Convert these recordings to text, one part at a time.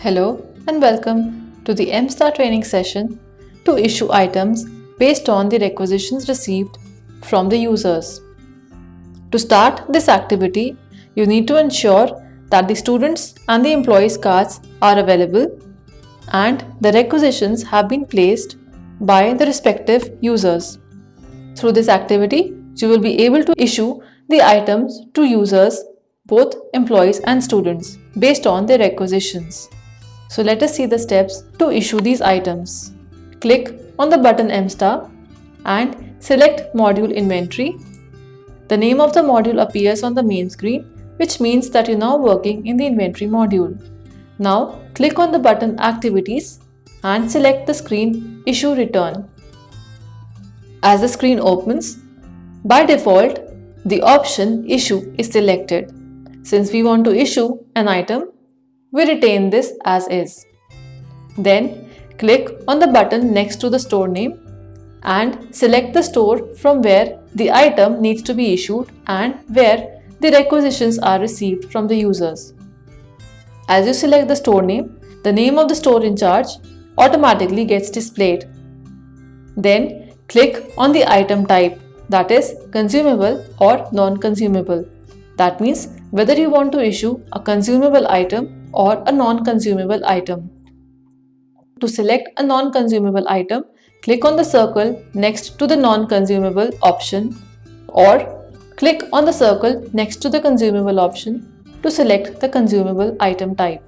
Hello and welcome to the MSTAR training session to issue items based on the requisitions received from the users. To start this activity, you need to ensure that the students and the employees cards are available and the requisitions have been placed by the respective users. Through this activity, you will be able to issue the items to users, both employees and students, based on their requisitions. So let us see the steps to issue these items. Click on the button MSTAR and select Module Inventory. The name of the module appears on the main screen, which means that you're now working in the inventory module. Now click on the button Activities and select the screen Issue Return. As the screen opens, by default, the option Issue is selected. Since we want to issue an item, we retain this as is. Then click on the button next to the store name and select the store from where the item needs to be issued and where the requisitions are received from the users. As you select the store name, the name of the store in charge automatically gets displayed. Then click on the item type, that is consumable or non-consumable. That means whether you want to issue a consumable item or a non-consumable item. To select a non-consumable item, click on the circle next to the non-consumable option or click on the circle next to the consumable option to select the consumable item type.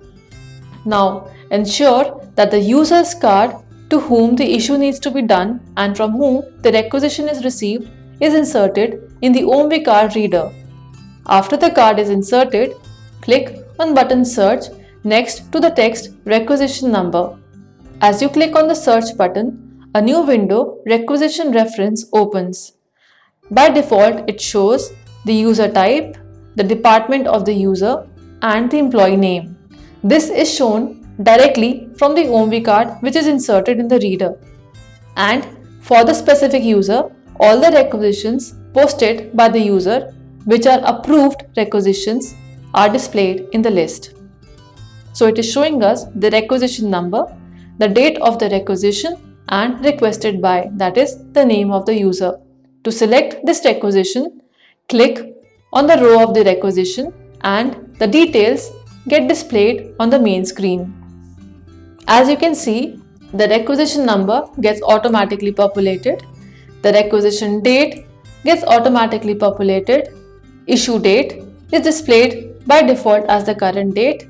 Now ensure that the user's card to whom the issue needs to be done and from whom the requisition is received is inserted in the OMB card reader. After the card is inserted, click on button Search next to the text Requisition Number. As you click on the search button, a new window Requisition Reference opens. By default, it shows the user type, the department of the user, and the employee name. This is shown directly from the OMB card which is inserted in the reader. And for the specific user, all the requisitions posted by the user which are approved requisitions are displayed in the list. So it is showing us the requisition number, the date of the requisition and requested by, that is the name of the user. To select this requisition, click on the row of the requisition and the details get displayed on the main screen. As you can see, the requisition number gets automatically populated, the requisition date gets automatically populated, issue date is displayed by default as the current date,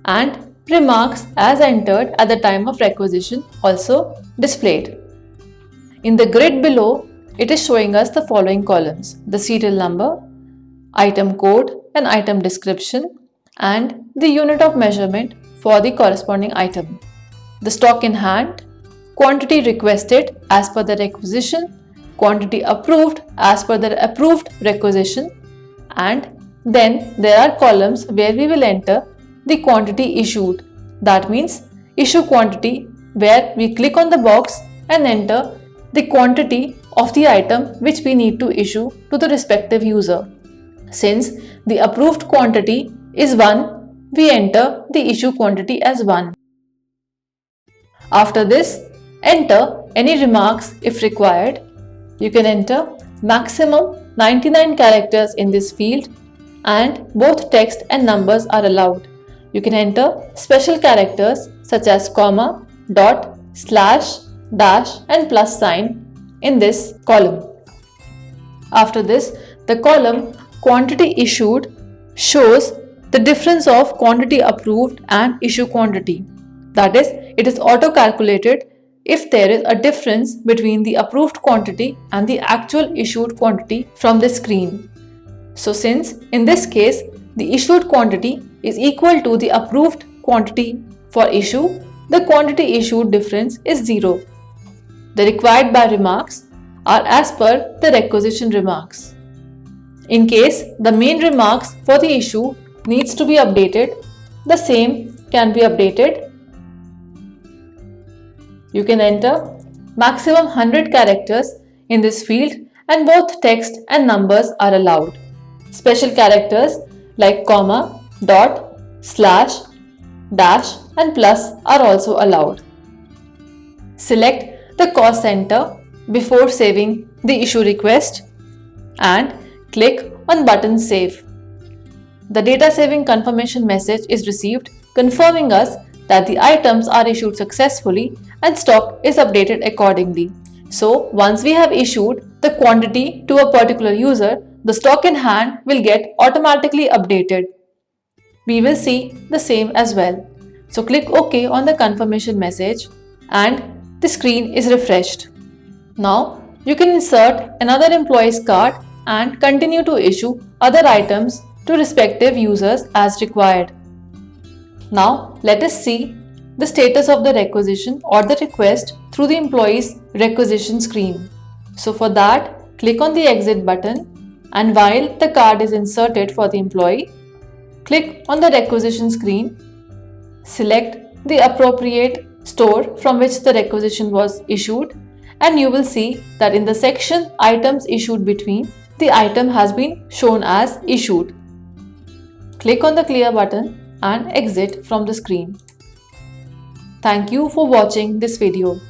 and remarks as entered at the time of requisition also displayed. In the grid below, it is showing us the following columns: the serial number, item code and item description, and the unit of measurement for the corresponding item, the stock in hand, quantity requested as per the requisition, quantity approved as per the approved requisition, and then there are columns where we will enter the quantity issued. That means issue quantity, where we click on the box and enter the quantity of the item which we need to issue to the respective user. Since the approved quantity is 1, we enter the issue quantity as 1. After this, enter any remarks if required. You can enter maximum 99 characters in this field and both text and numbers are allowed. You can enter special characters such as comma, dot, slash, dash and plus sign in this column. After this, the column quantity issued shows the difference of quantity approved and issue quantity. That is, it is auto-calculated if there is a difference between the approved quantity and the actual issued quantity from the screen. So since in this case the issued quantity is equal to the approved quantity for issue, the quantity issued difference is 0. The required by remarks are as per the requisition remarks. In case the main remarks for the issue needs to be updated, the same can be updated. You can enter maximum 100 characters in this field and both text and numbers are allowed. Special characters like comma, dot, slash, dash and plus are also allowed. Select the cost center before saving the issue request and click on button Save. The data saving confirmation message is received, confirming us that the items are issued successfully and stock is updated accordingly. So once we have issued the quantity to a particular user, the stock in hand will get automatically updated. We will see the same as well. So click OK on the confirmation message and the screen is refreshed. Now you can insert another employee's card and continue to issue other items to respective users as required. Now let us see the status of the requisition or the request through the employee's requisition screen. So for that, click on the exit button, and while the card is inserted for the employee, click on the requisition screen, select the appropriate store from which the requisition was issued, and you will see that in the section items issued between, the item has been shown as issued. Click on the clear button and exit from the screen. Thank you for watching this video.